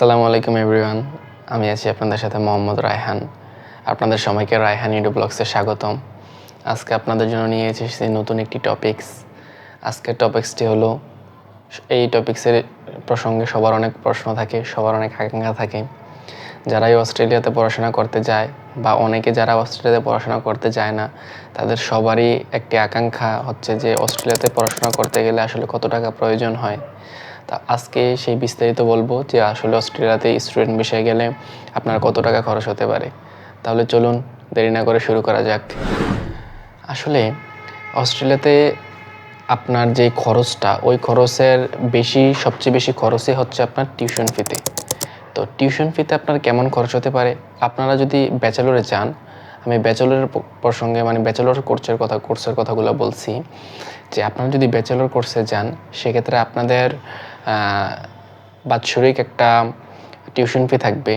আসসালামু আলাইকুম এভরিওয়ান। আমি আছি আপনাদের সাথে মোহাম্মদ রায়হান। আপনাদের সবাইকে রায়হান ইউটিউব ব্লগসে স্বাগতম। আজকে আপনাদের জন্য নিয়ে এসেছি নতুন একটি টপিকস। আজকের টপিক্সটি হলো, এই টপিক্সের প্রসঙ্গে সবার অনেক প্রশ্ন থাকে, সবার অনেক আকাঙ্ক্ষা থাকে। যারাই অস্ট্রেলিয়াতে পড়াশোনা করতে যায় বা অনেকে যারা অস্ট্রেলিয়াতে পড়াশোনা করতে যায় না, তাদের সবারই একটি আকাঙ্ক্ষা হচ্ছে যে অস্ট্রেলিয়াতে পড়াশোনা করতে গেলে আসলে কত টাকা প্রয়োজন হয়। তা আজকে সেই বিস্তারিত বলবো যে আসলে অস্ট্রেলিয়াতে স্টুডেন্ট বিষয়ে গেলে আপনার কত টাকা খরচ হতে পারে। তাহলে চলুন দেরি না করে শুরু করা যাক। আসলে অস্ট্রেলিয়াতে আপনার যে খরচটা, ওই খরচের সবচেয়ে বেশি খরচই হচ্ছে আপনার টিউশন ফিতে। তো টিউশন ফিতে আপনার কেমন খরচ হতে পারে? আপনারা যদি ব্যাচেলরে যান, আমি ব্যাচেলরের প্রসঙ্গে ব্যাচেলর কোর্সের কথাগুলো বলছি, যে আপনারা যদি ব্যাচেলর কোর্সে যান সেক্ষেত্রে আপনাদের বাৎসরিক একটা টিউশন ফি থাকবে।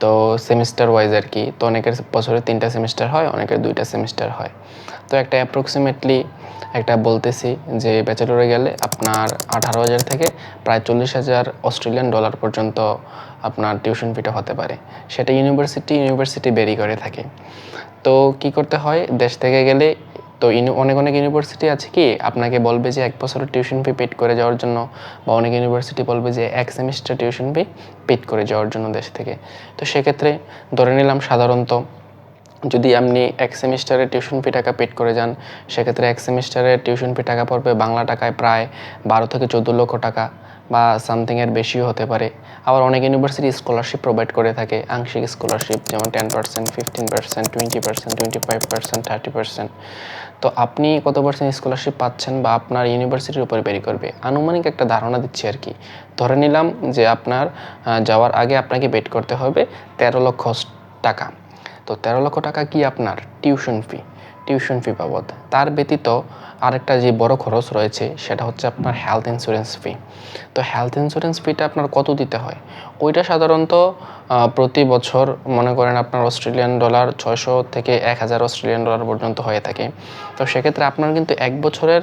তো সেমিস্টার ওয়াইজ আর কি। তো অনেকের বছরে 3টা সেমিস্টার হয়, অনেকের 2টা সেমিস্টার হয়। তো একটা অ্যাপ্রক্সিমেটলি একটা বলতেছি যে ব্যাচেলরে গেলে আপনার 18,000 থেকে প্রায় 40,000 অস্ট্রেলিয়ান ডলার পর্যন্ত আপনার টিউশন ফিটা হতে পারে। সেটা ইউনিভার্সিটি বেরি করে থাকে। তো কি করতে হয়, দেশ থেকে গেলে তো অনেক ইউনিভার্সিটি আছে কি আপনাকে বলবে যে 1 বছরের টিউশন ফি পেড করে যাওয়ার জন্য, বা অনেক ইউনিভার্সিটি বলবে যে 1 সেমিস্টার টিউশন ফি পেড করে যাওয়ার জন্য দেশ থেকে। তো সেক্ষেত্রে ধরে নিলাম সাধারণত যদি আপনি 1 সেমিস্টারের টিউশন ফি টাকা পেড করে যান, সেক্ষেত্রে 1 সেমিস্টারের টিউশন ফি টাকা পড়বে বাংলা টাকায় প্রায় 12 থেকে 14 লক্ষ টাকা, বা সামথিংয়ের বেশিও হতে পারে। আবার অনেক ইউনিভার্সিটি স্কলারশিপ প্রোভাইড করে থাকে, আংশিক স্কলারশিপ, যেমন 10%, 15%, 20%, 25%, 30%। তো আপনি কত পার্সেন্ট স্কলারশিপ পাচ্ছেন বা আপনার ইউনিভার্সিটির উপরে ভ্যারি করবে। আনুমানিক একটা ধারণা দিচ্ছি আর কি। ধরে নিলাম যে আপনার যাওয়ার আগে আপনাকে পেড করতে হবে 13 লক্ষ টাকা। তো 13 লক্ষ টাকা কি আপনার টিউশন ফি বাবদ। তার ব্যতীত আরেকটা যে বড় খরচ রয়েছে সেটা হচ্ছে আপনার হেলথ ইন্স্যুরেন্স ফি। তো হেলথ ইন্স্যুরেন্স ফিটা আপনার কত দিতে হয়? ওইটা সাধারণত প্রতি বছর মনে করেন আপনার অস্ট্রেলিয়ান ডলার 600 থেকে 1000 অস্ট্রেলিয়ান ডলার পর্যন্ত হয়ে থাকে। তো সেক্ষেত্রে আপনার কিন্তু 1 বছরের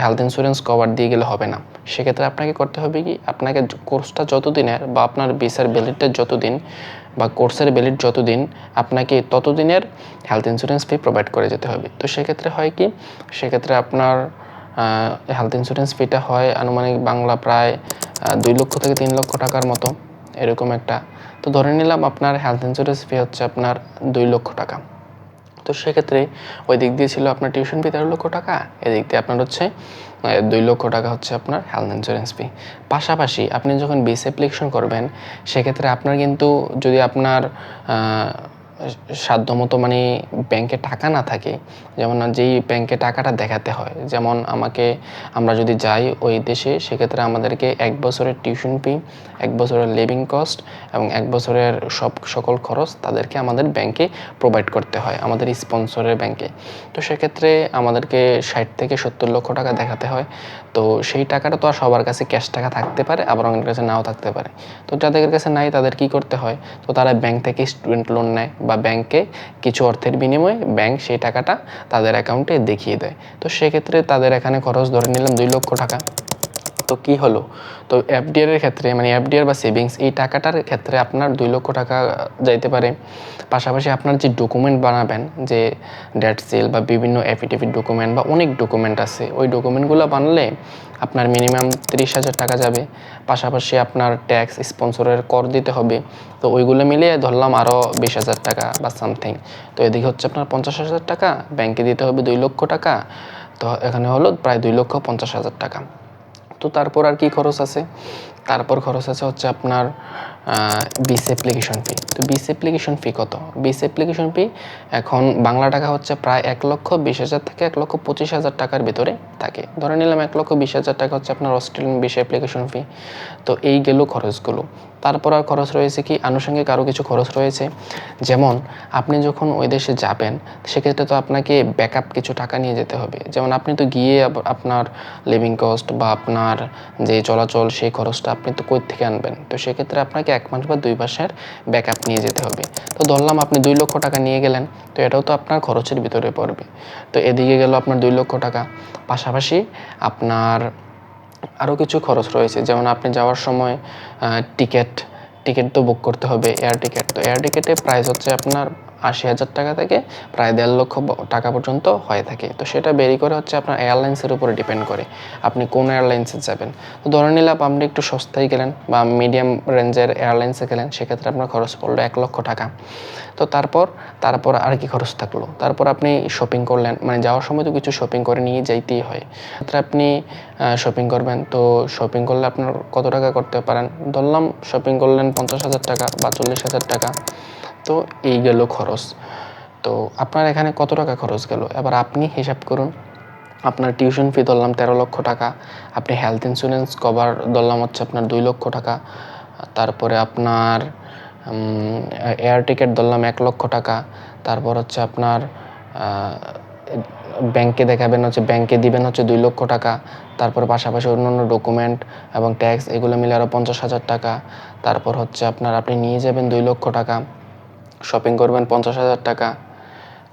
হেলথ ইন্স্যুরেন্স কভার দিয়ে গেলে হবে না। সেক্ষেত্রে আপনাকে করতে হবে কি, আপনাকে কোর্সটা যতদিনের বা আপনার ভিসার ভ্যালিডটা যতদিন বা কোর্সের ভ্যালিড যতদিন, আপনাকে ততদিনের হেলথ ইন্স্যুরেন্স ফি প্রোভাইড করে যেতে হবে। তো সেক্ষেত্রে হয় কি, সেক্ষেত্রে আপনার হেলথ ইন্স্যুরেন্স ফিটা হয় আনুমানিক বাংলা প্রায় 2 লক্ষ থেকে 3 লক্ষ টাকার মতো, এরকম একটা। তো ধরে নিলাম আপনার হেলথ ইন্স্যুরেন্স ফি হচ্ছে আপনার 2 লক্ষ টাকা। তো সেক্ষেত্রে ওই দিক দিয়ে ছিল আপনার টিউশন ফি 13 লক্ষ টাকা, এদিক দিয়ে আপনার হচ্ছে 2 লক্ষ টাকা হচ্ছে আপনার হেলথ ইন্স্যুরেন্স ফি। পাশাপাশি আপনি যখন ভিসা অ্যাপ্লিকেশন করবেন, সেক্ষেত্রে আপনার কিন্তু যদি আপনার সাধ্যমতো ব্যাংকে টাকা না থাকে, যেমন যেই ব্যাংকে টাকাটা দেখাতে হয়, যেমন আমরা যদি যাই ওই দেশে, সেক্ষেত্রে আমাদেরকে 1 বছরের টিউশন ফি, 1 বছরের লিভিং কস্ট এবং 1 বছরের সকল খরচ তাদেরকে আমাদের ব্যাংকে প্রোভাইড করতে হয়, আমাদের স্পন্সরের ব্যাংকে। তো সেক্ষেত্রে আমাদেরকে 60 থেকে 70 লক্ষ টাকা দেখাতে হয়। তো সেই টাকাটা তো আর সবার কাছে ক্যাশ টাকা থাকতে পারে, আবার অনেকের কাছে নাও থাকতে পারে। তো যাদের কাছে নাই তাদের কি করতে হয়, তো তারা ব্যাংক থেকে স্টুডেন্ট লোন নেয়, বা ব্যাংকে কিছু অর্থের বিনিময়ে ব্যাংক সেই টাকাটা তাদের অ্যাকাউন্টে দেখিয়ে দেয়। তো সেক্ষেত্রে তাদের এখানে খরচ ধরে নিলাম 2 লক্ষ টাকা। তো কি হলো, তো এফডিআর এর ক্ষেত্রে এফডিআর বা সেভিংস, এই টাকাটার ক্ষেত্রে আপনার 2 লক্ষ টাকা যাইতে পারে। পাশাপাশি আপনার যে ডকুমেন্ট বানাবেন, যে ডেট সেল বা বিভিন্ন অ্যাফিডেভিট ডকুমেন্ট বা অনেক ডকুমেন্ট আছে, ওই ডকুমেন্টগুলো বানালে আপনার মিনিমাম 30,000 টাকা যাবে। পাশাপাশি আপনার ট্যাক্স, স্পন্সরের কর দিতে হবে। তো ওইগুলো মিলিয়ে ধরলাম আরও 20,000 টাকা বা সামথিং। তো এদিকে হচ্ছে আপনার 50,000 টাকা, ব্যাংকে দিতে হবে 2 লক্ষ টাকা। তো এখানে হলো প্রায় 2,50,000 টাকা। তো তারপর আর কি খরচ আছে, তারপর খরচ আছে হচ্ছে আপনার ভিসা অ্যাপ্লিকেশন ফি। তো ভিসা অ্যাপ্লিকেশন ফি কত? ভিসা অ্যাপ্লিকেশন ফি এখন বাংলা টাকা হচ্ছে প্রায় 1,20,000 থেকে 1,25,000 টাকার ভিতরে থাকে। ধরে নিলাম 1,20,000 টাকা হচ্ছে আপনার অস্ট্রেলিয়ান ভিসা অ্যাপ্লিকেশন ফি। তো এই গেল খরচগুলো। তারপর আর খরচ রয়েছে কি, আনুষঙ্গিক আরও কিছু খরচ রয়েছে। যেমন আপনি যখন ওই দেশে যাবেন, সেক্ষেত্রে তো আপনাকে ব্যাকআপ কিছু টাকা নিয়ে যেতে হবে। যেমন আপনি তো গিয়ে আপনার লিভিং কস্ট বা আপনার যে চলাচল, সেই খরচটা আপনি তো কই থেকে আনবেন। তো সেক্ষেত্রে আপনাকে 1 মাস বা 2 মাসের ব্যাকআপ নিয়ে যেতে হবে। তো ধরলাম আপনি 2 লক্ষ টাকা নিয়ে গেলেন, তো এটাও তো আপনার খরচের ভিতরে পড়বে। তো এদিকে গেল আপনার 2 লক্ষ টাকা। পাশাপাশি আপনার আরও কিছু খরচ রয়েছে, যেমন আপনি যাওয়ার সময় টিকিট তো বুক করতে হবে, এয়ার টিকিট। তো এয়ার টিকিটের প্রাইস হচ্ছে আপনার ৮০,০০০ টাকা থেকে প্রায় ১.৫ লক্ষ টাকা পর্যন্ত হয়ে থাকে। তো সেটা ভেরি করে হচ্ছে আপনার এয়ারলাইন্সের উপরে ডিপেন্ড করে আপনি কোন এয়ারলাইন্সে যাবেন। তো ধরে নিলাম আপনি একটু সস্তায় গেলেন বা মিডিয়াম রেঞ্জের এয়ারলাইন্সে গেলেন, সেক্ষেত্রে আপনার খরচ পড়লো ১ লক্ষ টাকা। তো তারপর আর কি খরচ থাকলো? তারপর আপনি শপিং করলেন, মানে যাওয়ার সময় তো কিছু শপিং করে নিয়ে যাইতেই হয়। ক্ষেত্রে আপনি শপিং করবেন, তো শপিং করলে আপনার কত টাকা করতে পারেন? ধরলাম শপিং করলেন ৫০,০০০ টাকা বা ৪০,০০০ টাকা। তো এই গেল খরচ। তো আপনার এখানে কত টাকা খরচ গেল? এবার আপনি হিসাব করুন। আপনার টিউশন ফি ধরলাম ১৩ লক্ষ টাকা, আপনি হেলথ ইন্স্যুরেন্স কভার ধরলাম হচ্ছে আপনার ২ লক্ষ টাকা, তারপরে আপনার এয়ার টিকিট ধরলাম ১ লক্ষ টাকা, তারপর হচ্ছে আপনার ব্যাংকে দেখাবেন হচ্ছে, ব্যাংকে দিবেন হচ্ছে ২ লক্ষ টাকা, তারপর পাশাপাশি অন্যান্য ডকুমেন্ট এবং ট্যাক্স এগুলো মিলে আরও ৫০,০০০ টাকা, তারপর হচ্ছে আপনি নিয়ে যাবেন ২ লক্ষ টাকা, শপিং করবেন ৫০,০০০ টাকা।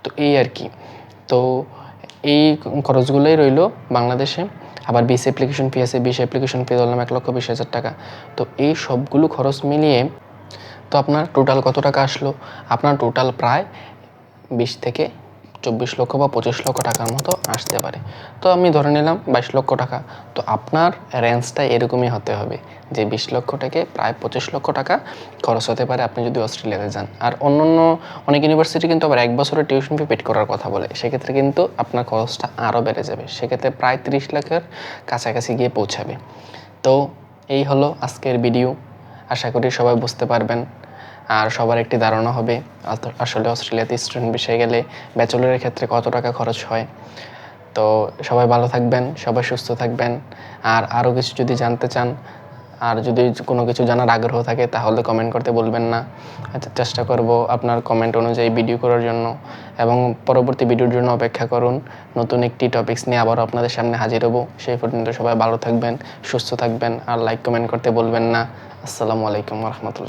তো এই আর কি। তো এই খরচগুলোই রইল বাংলাদেশে। আবার ২০ অ্যাপ্লিকেশন ফি আছে, ২০ অ্যাপ্লিকেশন ফি ধরলাম ১,২০,০০০ টাকা। তো এই সবগুলো খরচ মিলিয়ে তো আপনার টোটাল কত টাকা আসলো? আপনার টোটাল প্রায় ২০ থেকে ২৪ লক্ষ বা ২৫ লক্ষ টাকার মতো আসতে পারে। তো আমি ধরে নিলাম ২২ লক্ষ টাকা। তো আপনার রেঞ্জটা এরকমই হতে হবে যে ২০ লক্ষ থেকে প্রায় ২৫ লক্ষ টাকা খরচ হতে পারে আপনি যদি অস্ট্রেলিয়াতে যান। আর অনেক ইউনিভার্সিটি কিন্তু আবার ১ বছরের টিউশন ফি পেড করার কথা বলে। সেক্ষেত্রে কিন্তু আপনার খরচটা আরও বেড়ে যাবে। সেক্ষেত্রে প্রায় ৩০ লাখের কাছাকাছি গিয়ে পৌঁছাবে। তো এই হলো আজকের ভিডিও। আশা করি সবাই বুঝতে পারবেন আর সবার একটি ধারণা হবে আসলে অস্ট্রেলিয়াতে স্টুডেন্ট বিষয়ে গেলে ব্যাচেলরের ক্ষেত্রে কত টাকা খরচ হয়। তো সবাই ভালো থাকবেন, সবাই সুস্থ থাকবেন। আর আরও কিছু যদি জানতে চান আর যদি কোনো কিছু জানার আগ্রহ থাকে তাহলে কমেন্ট করতে বলবেন না। চেষ্টা করব আপনার কমেন্ট অনুযায়ী ভিডিও করার জন্য, এবং পরবর্তী ভিডিওর জন্য অপেক্ষা করুন। নতুন একটি টপিকস নিয়ে আবারও আপনাদের সামনে হাজির হব। সেই পর্যন্ত সবাই ভালো থাকবেন, সুস্থ থাকবেন আর লাইক কমেন্ট করতে বলবেন না। আসসালামু আলাইকুম ওয়া রাহমাতুল্লাহ।